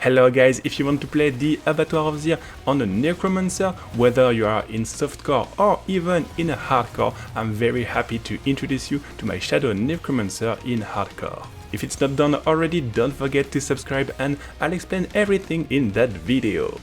Hello guys, if you want to play the Abattoir of Zir on a Necromancer, whether you are in Softcore or even in a Hardcore, I'm very happy to introduce you to my Shadow Necromancer in Hardcore. If it's not done already, don't forget to subscribe and I'll explain everything in that video.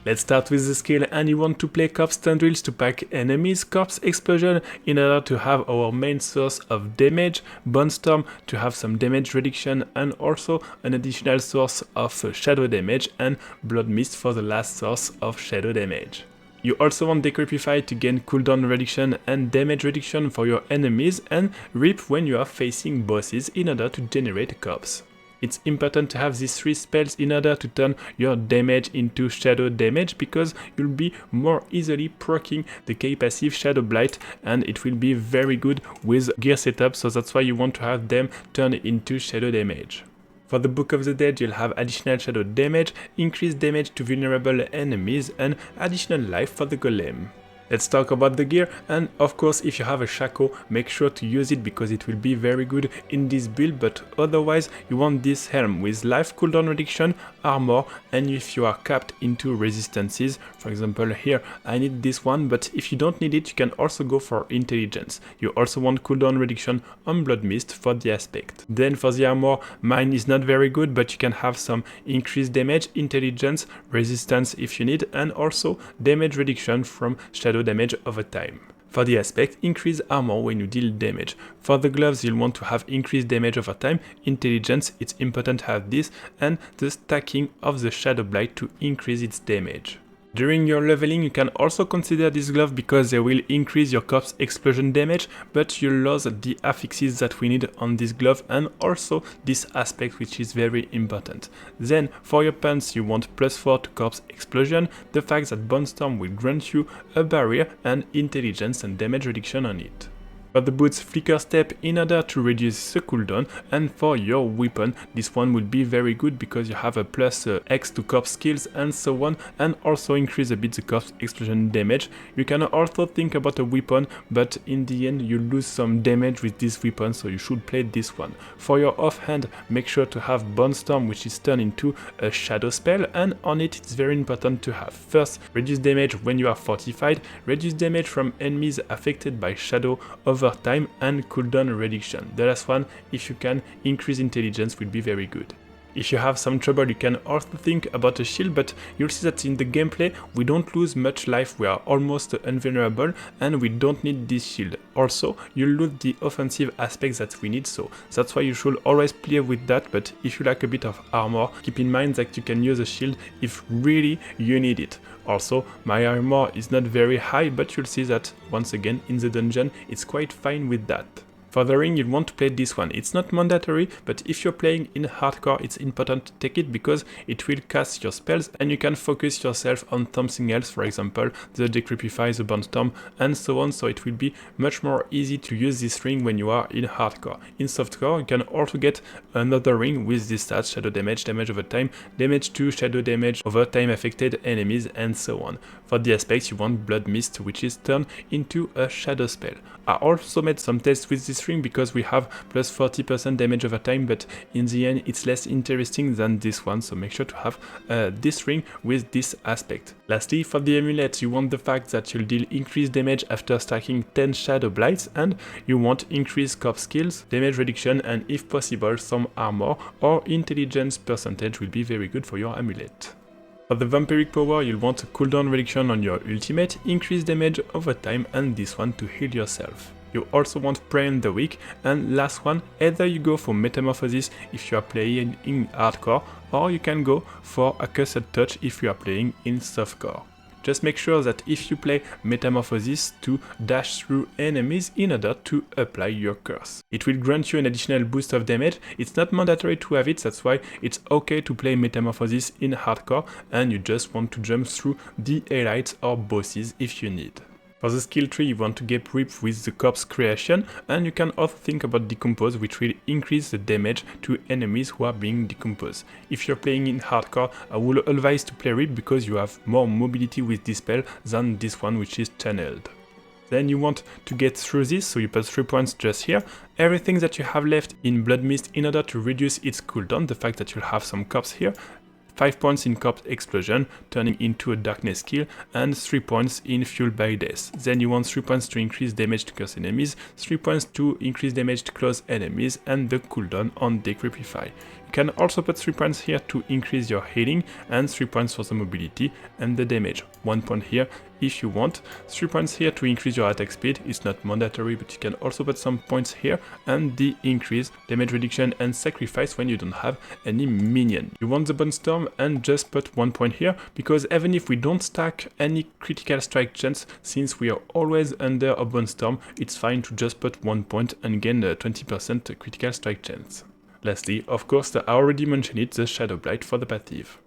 Let's start with the skill, and you want to play Corpse Stun Drills to pack enemies, Corpse Explosion in order to have our main source of damage, Bone Storm to have some damage reduction and also an additional source of shadow damage, and Blood Mist for the last source of shadow damage. You also want Decrepify to gain cooldown reduction and damage reduction for your enemies, and Rip when you are facing bosses in order to generate corpse. It's important to have these three spells in order to turn your damage into shadow damage, because you'll be more easily proccing the K passive Shadow Blight, and it will be very good with gear setup, so that's why you want to have them turn into shadow damage. For the Book of the Dead, you'll have additional shadow damage, increased damage to vulnerable enemies, and additional life for the golem. Let's talk about the gear, and of course if you have a Shaco, make sure to use it because it will be very good in this build, but otherwise you want this helm with life cooldown reduction, armor, and if you are capped into resistances, for example here I need this one, but if you don't need it you can also go for intelligence. You also want cooldown reduction on Blood Mist for the aspect. Then for the armor, mine is not very good, but you can have some increased damage, intelligence, resistance if you need, and also damage reduction from shadow damage over time. For the aspect, increase armor when you deal damage. For the gloves, you'll want to have increased damage over time, intelligence, it's important to have this, and the stacking of the Shadow Blight to increase its damage. During your leveling, you can also consider this glove because they will increase your corpse explosion damage, but you'll lose the affixes that we need on this glove and also this aspect, which is very important. Then for your pants, you want +4 to corpse explosion, the fact that Bone Storm will grant you a barrier and intelligence and damage reduction on it. For the boots, Flicker Step in order to reduce the cooldown, and for your weapon, this one will be very good because you have a +X to corpse skills and so on, and also increase a bit the corpse explosion damage. You can also think about a weapon, but in the end you lose some damage with this weapon, so you should play this one. For your offhand, make sure to have Bone Storm, which is turned into a shadow spell, and on it it's very important to have first reduce damage when you are fortified, reduce damage from enemies affected by shadow over time, and cooldown reduction. The last one, if you can increase intelligence, will be very good. If you have some trouble, you can also think about a shield, but you'll see that in the gameplay we don't lose much life, we are almost invulnerable and we don't need this shield. Also, you'll lose the offensive aspects that we need, so that's why you should always play with that, but if you lack a bit of armor, keep in mind that you can use a shield if really you need it. Also, my armor is not very high, but you'll see that once again in the dungeon it's quite fine with that. For the ring, you'll want to play this one. It's not mandatory, but if you're playing in hardcore, it's important to take it because it will cast your spells and you can focus yourself on something else, for example, the Decrepify, the Bone Storm, and so on, so it will be much more easy to use this ring when you are in hardcore. In softcore, you can also get another ring with this stats, shadow damage, damage over time, damage to shadow damage over time affected enemies, and so on. For the aspects, you want Blood Mist, which is turned into a shadow spell. I also made some tests with this ring because we have +40% damage over time, but in the end it's less interesting than this one, so make sure to have this ring with this aspect. Lastly, for the amulet, you want the fact that you'll deal increased damage after stacking 10 Shadow Blights, and you want increased corpse skills, damage reduction, and if possible some armor or intelligence percentage will be very good for your amulet. For the Vampiric Power, you'll want a cooldown reduction on your ultimate, increased damage over time, and this one to heal yourself. You also want Prey on the Weak, and last one, either you go for Metamorphosis if you are playing in hardcore, or you can go for Accursed Touch if you are playing in softcore. Just make sure that if you play Metamorphosis to dash through enemies in order to apply your curse. It will grant you an additional boost of damage. It's not mandatory to have it, that's why it's okay to play Metamorphosis in hardcore and you just want to jump through the elites or bosses if you need. For the skill tree, you want to get Rip with the corpse creation, and you can also think about Decompose, which will increase the damage to enemies who are being decomposed. If you're playing in hardcore, I would advise to play Rip because you have more mobility with this spell than this one, which is channeled. Then you want to get through this, so you put 3 points just here. Everything that you have left in Blood Mist in order to reduce its cooldown, the fact that you'll have some corpse here. 5 points in Corpse Explosion, turning into a Darkness skill, and 3 points in Fueled by Death. Then you want 3 points to increase damage to cursed enemies, 3 points to increase damage to close enemies, and the cooldown on Decrepify. You can also put 3 points here to increase your healing, and 3 points for the mobility and the damage. 1 point here if you want. 3 points here to increase your attack speed. It's not mandatory, but you can also put some points here, and the increase damage reduction and sacrifice when you don't have any minion. You want the Bone Storm and just put 1 point here, because even if we don't stack any critical strike chance, since we are always under a Bone Storm, it's fine to just put 1 point and gain a 20% critical strike chance. Lastly, of course, I already mentioned it, the Shadow Blight for the passive.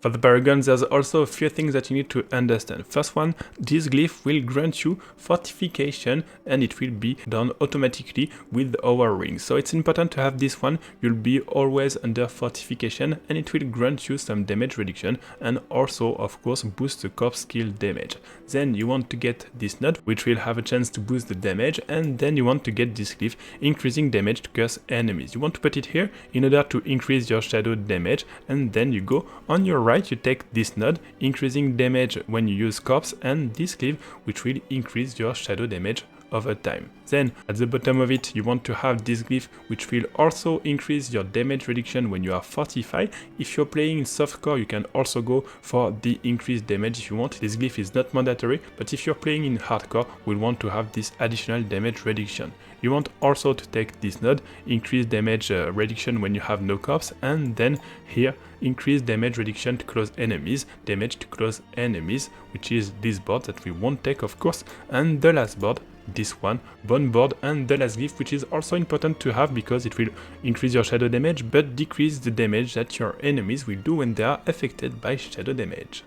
For the Paragon, there's also a few things that you need to understand. First one, this glyph will grant you fortification, and it will be done automatically with our ring. So it's important to have this one. You'll be always under fortification, and it will grant you some damage reduction and also, of course, boost the corpse skill damage. Then you want to get this node, which will have a chance to boost the damage, and then you want to get this glyph, increasing damage to curse enemies. You want to put it here in order to increase your shadow damage, and then you go on your right, you take this node, increasing damage when you use corpse, and this glyph, which will increase your shadow damage over time. Then at the bottom of it, you want to have this glyph, which will also increase your damage reduction when you are fortified. If you're playing in softcore, you can also go for the increased damage if you want. This glyph is not mandatory, but if you're playing in hardcore, we'll want to have this additional damage reduction. You want also to take this node, increase damage reduction when you have no corpse, and then here increase damage reduction to close enemies, damage to close enemies, which is this board that we won't take, of course, and the last board, this one, Bone Board, and the last glyph, which is also important to have because it will increase your shadow damage but decrease the damage that your enemies will do when they are affected by shadow damage.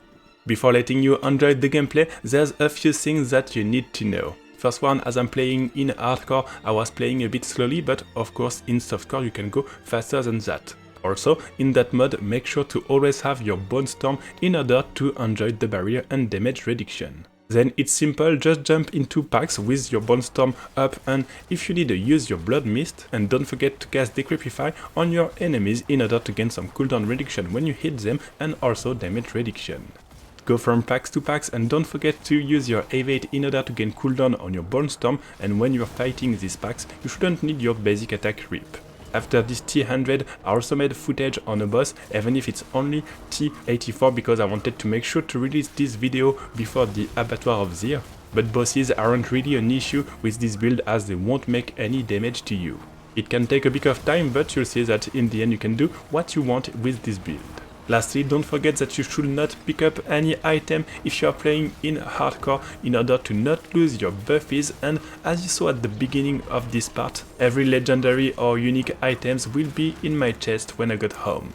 Before letting you enjoy the gameplay, there's a few things that you need to know. First one, as I'm playing in hardcore, I was playing a bit slowly, but of course in softcore you can go faster than that. Also, in that mode, make sure to always have your Bone Storm in order to enjoy the barrier and damage reduction. Then it's simple, just jump into packs with your Bone Storm up, and if you need to use your Blood Mist, and don't forget to cast Decrepify on your enemies in order to gain some cooldown reduction when you hit them and also damage reduction. Go from packs to packs, and don't forget to use your Evade in order to gain cooldown on your Bone Storm, and when you're fighting these packs, you shouldn't need your basic attack Rip. After this T100, I also made footage on a boss, even if it's only T84 because I wanted to make sure to release this video before the Abattoir of Zir. But bosses aren't really an issue with this build as they won't make any damage to you. It can take a bit of time, but you'll see that in the end you can do what you want with this build. Lastly, don't forget that you should not pick up any item if you are playing in hardcore in order to not lose your buffies, and as you saw at the beginning of this part, every legendary or unique items will be in my chest when I got home.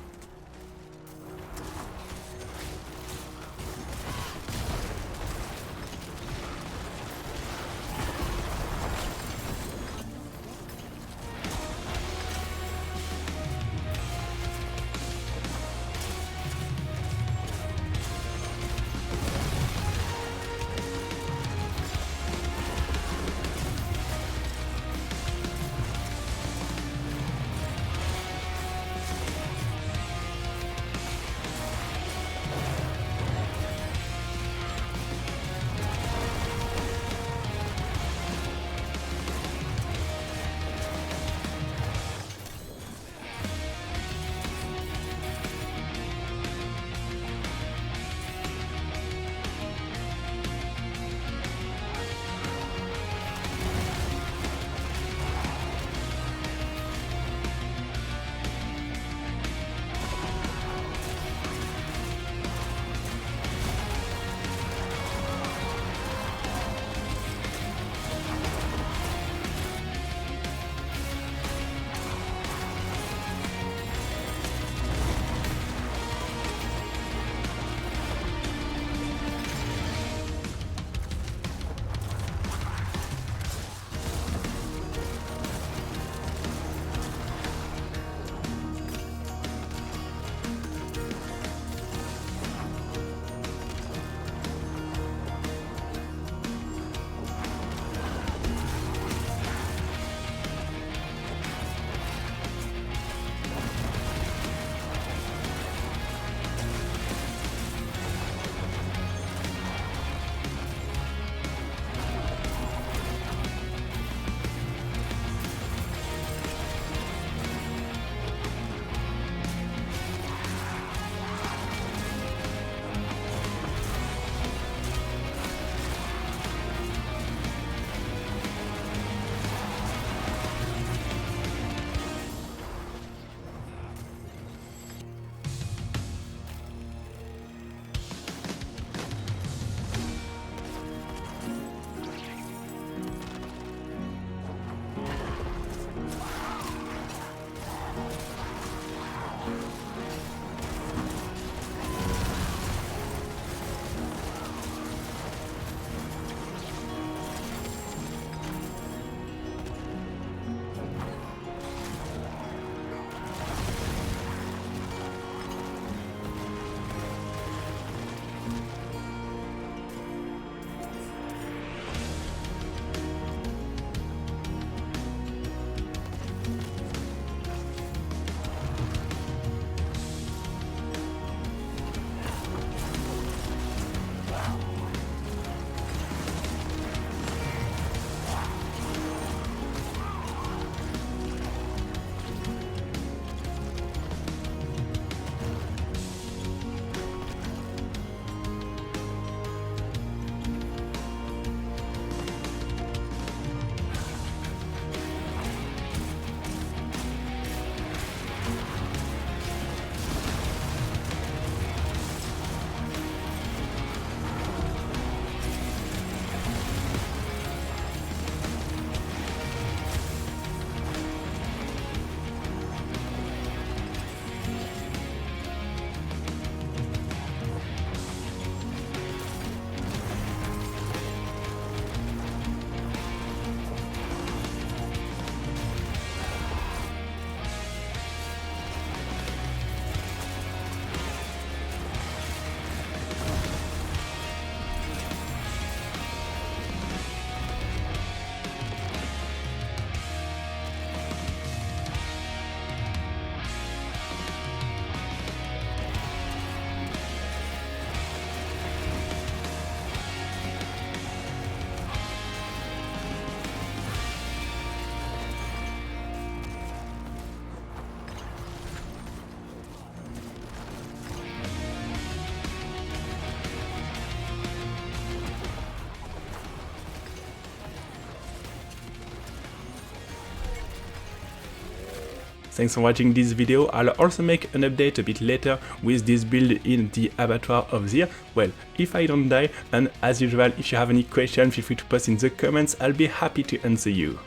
Thanks for watching this video. I'll also make an update a bit later with this build in the Abattoir of Zir. Well, if I don't die, and as usual, if you have any questions, feel free to post in the comments, I'll be happy to answer you.